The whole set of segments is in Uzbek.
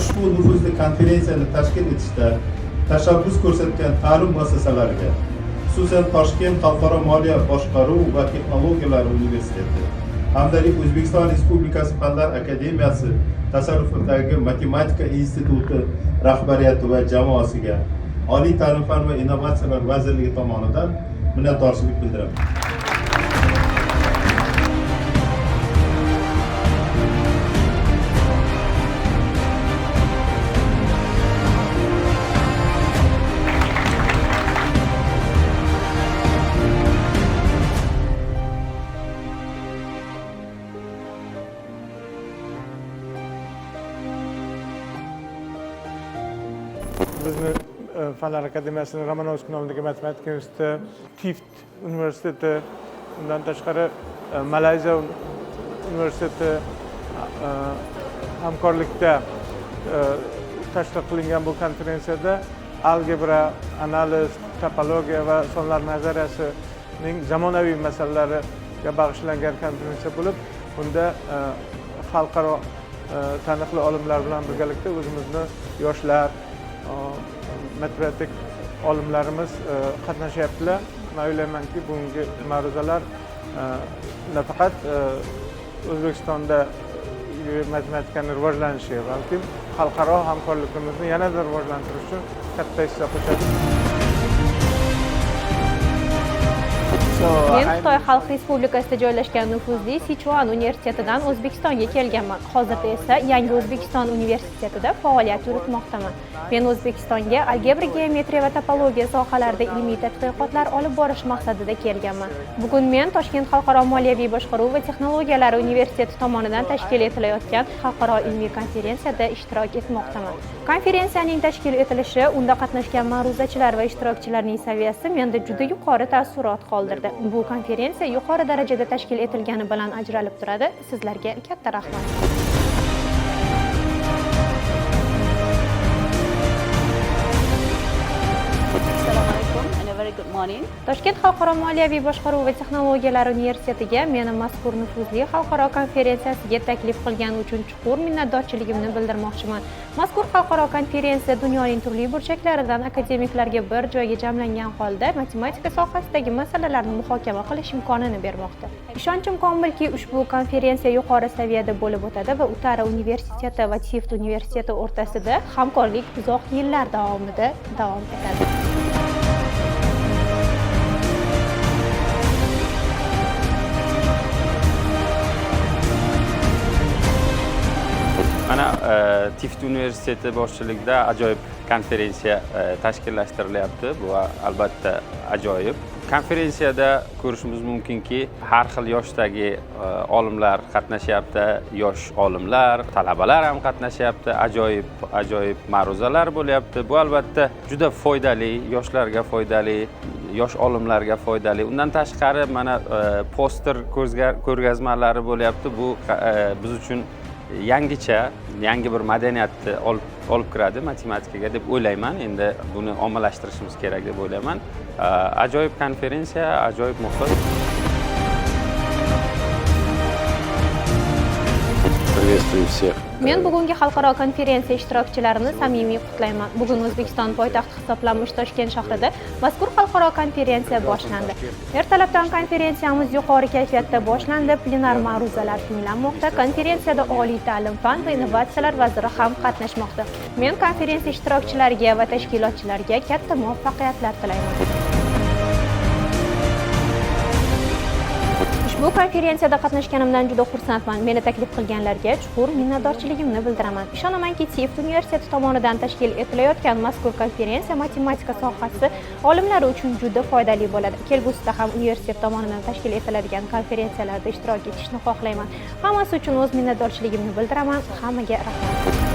ushbu nufuzli konferensiyani tashkil etishda tashabbus ko'rsatgan ta'lim muassasalariga, xususan Toshkent xalqaro moliya boshqaruv va texnologiyalari universiteti hamda O'zbekiston Respublikasi Fanlar akademiyasi tasarrufidagi matematika instituti rahbariyati va jamoasiga Oliy ta'lim fan va innovatsiyalar vazirligi tomonidan minnatdorchilik bildiraman. Bizni Fanlar akademiyasining Romanovskiy nomidagi matematika instituti, TIFT universiteti, undan tashqari Malayziya universiteti hamkorlikda tashkil qilingan bu konferensiyada algebra, analiz, topologiya va sonlar nazariyasining zamonaviy masalalariga bag'ishlangan konferensiya bo'lib, bunda xalqaro taniqli olimlar bilan birgalikda o'zimizni yoshlar, matematik olimlarimiz qatnashyaptilar. Men o'ylaymanki, bugungi ma'ruzalar nafaqat O'zbekistonda matematikaning rivojlanishi, balki xalqaro hamkorligimizni yanada rivojlantirish uchun katta hissa qo'shadi. Men Xitoy Xalq Respublikasida joylashgan nufuzli Sichuan universitetidan O'zbekistonga kelganman. Hozirda esa Yangi O'zbekiston universitetida faoliyat yuritmoqdaman. Men O'zbekistonga algebra, geometriya va topologiya sohalarida ilmiy tadqiqotlar olib borish maqsadida kelganman. Bugun men Toshkent xalqaro moliyaviy boshqaruv va texnologiyalari universiteti tomonidan tashkil etilayotgan xalqaro ilmiy konferensiyada ishtirok etmoqdaman. Konferensiyaning tashkil etilishi, unda qatnashgan ma'ruzachilar va ishtirokchilarning saviyasi menda juda yuqori taassurot qoldirdi. Bu konferensiya yuqori darajada tashkil etilgani bilan ajralib turadi. Sizlarga katta rahmat. Toshkent xalqaro moliyaviy boshqaruv va texnologiyalar universitetiga meni mazkur nufuzli xalqaro konferensiyasiga taklif qilgani uchun chuqur minnatdorchiligimni bildirmoqchiman. Mazkur xalqaro konferensiya dunyoning turli burchaklaridan akademiklarga bir joyga jamlangan holda matematika sohasidagi masalalarni muhokama qilish imkonini bermoqda. Ishonchim komilki, ushbu konferensiya yuqori saviyada bo'lib o'tadi va Utara universiteti va TIFT universiteti o'rtasida hamkorlik uzoq yillar davomida davom etadi. Mana TIFT universiteti boshchiligida ajoyib konferensiya tashkillashtirilyapti. Bu albatta ajoyib. Konferensiyada ko'rishimiz mumkinki, har xil yoshdagi olimlar qatnashyapti, yosh olimlar, talabalar ham qatnashyapti, ajoyib ma'ruzalar bo'lyapti. Bu albatta juda foydali, yoshlarga foydali, yosh olimlarga foydali. Undan tashqari mana poster ko'rgazmalari bo'lyapti. Bu biz uchun yangi bir madaniyatni olib kiradi matematikaga deb o'ylayman. Endi buni ommalashtirishimiz kerak deb o'ylayman. Ajoyib konferensiya, ajoyib muhit. Приветствую всех. Men bugungi xalqaro konferensiya ishtirokchilarini samimiy qutlayman. Bugun O'zbekiston poytaxti hisoblanmish Toshkent shahrida mazkur xalqaro konferensiya boshlandi. Ertalabdan konferensiyamiz yuqori kayfiyatda boshlandi. Plenar ma'ruzalar tinglanmoqda. Konferensiyada Oliy ta'lim, fan va innovatsiyalar vaziri ham qatnashmoqda. Men konferensiya ishtirokchilariga va tashkilotchilarga katta muvaffaqiyatlar tilayman. Bu konferensiyada qatnashganimdan juda xursandman. Meni taklif qilganlarga chuqur minnatdorchiligimni bildiraman. Ishonamanki, TIFT universiteti tomonidan tashkil etilayotgan mazkur konferensiya matematika sohasi olimlari uchun juda foydali bo'ladi. Kelgusida ham universitet tomonidan tashkil etiladigan konferensiyalarda ishtirok etishni xohlayman. Hammasi uchun o'z minnatdorchiligimni bildiraman. Hammaga rahmat.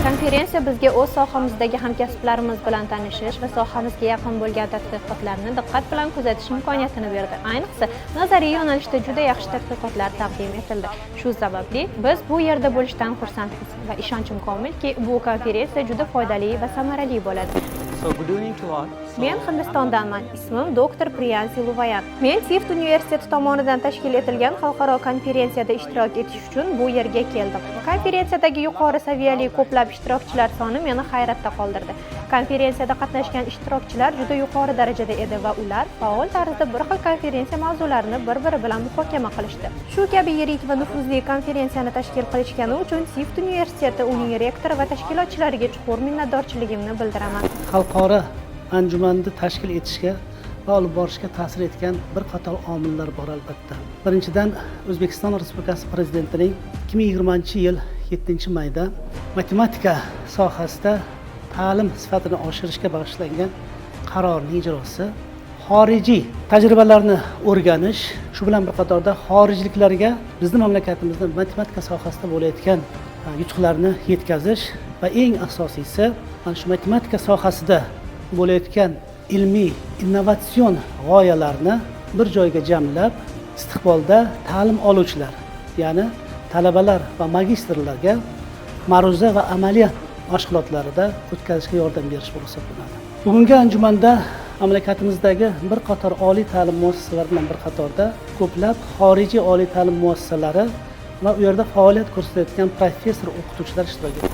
Konferensiya bizga o'z sohamizdagi hamkasblarimiz bilan tanishish va sohamizga yaqin bo'lgan tadqiqotlarni diqqat bilan kuzatish imkoniyatini berdi. Ayniqsa, nazariy yo'nalishda juda yaxshi tadqiqotlar taqdim etildi. Shu sababli biz bu yerda bo'lishdan xursandmiz va ishonchim komilki, bu konferensiya juda foydali va samarali bo'ladi. So good evening to all. Men Hindistondanman. Ismim doktor Priyansi Luvayan. Men TIFT universiteti tomonidan tashkil etilgan xalqaro konferensiyada ishtirok etish uchun bu yerga keldim. Konferensiyadagi yuqori saviyali ko'plab ishtirokchilar soni meni hayratda qoldirdi. Konferensiyada qatnashgan ishtirokchilar juda yuqori darajada edi va ular faol tarzda bir xil konferensiya mavzularini bir-biri bilan muhokama qilishdi. Shu kabi yirik va nufuzli konferensiyani tashkil qilishgani uchun TIFT universiteti, uning rektori va tashkilotchilariga chuqur minnatdorchiligimni bildiraman. Xalqaro anjumanni tashkil etishga va olib borishga ta'sir etgan bir qator omillar bor albatta. Birinchidan, O'zbekiston Respublikasi Prezidentining 2020-yil 7-mayda matematika sohasida ta'lim sifatini oshirishga bag'ishlangan qarorning ijrosi, xorijiy tajribalarni o'rganish, shu bilan bir qatorda xorijliklarga bizning mamlakatimizda matematika sohasida bo'layotgan yutuqlarni yetkazish va eng asosiysi mana shu matematika sohasida bo'layotgan ilmiy innovatsion g'oyalarni bir joyga jamlab, istiqbolda ta'lim oluvchilar, ya'ni talabalar va magistrlarga ma'ruza va amaliyot mashg'ulotlarida o'tkazishga yordam berish bo'lib hisoblanadi. Bugungi anjumanda mamlakatimizdagi bir qator oliy ta'lim muassasalari bilan bir qatorda ko'plab xorijiy oliy ta'lim muassasalari va u yerda faoliyat ko'rsatayotgan professor o'qituvchilar ishtirok etdi.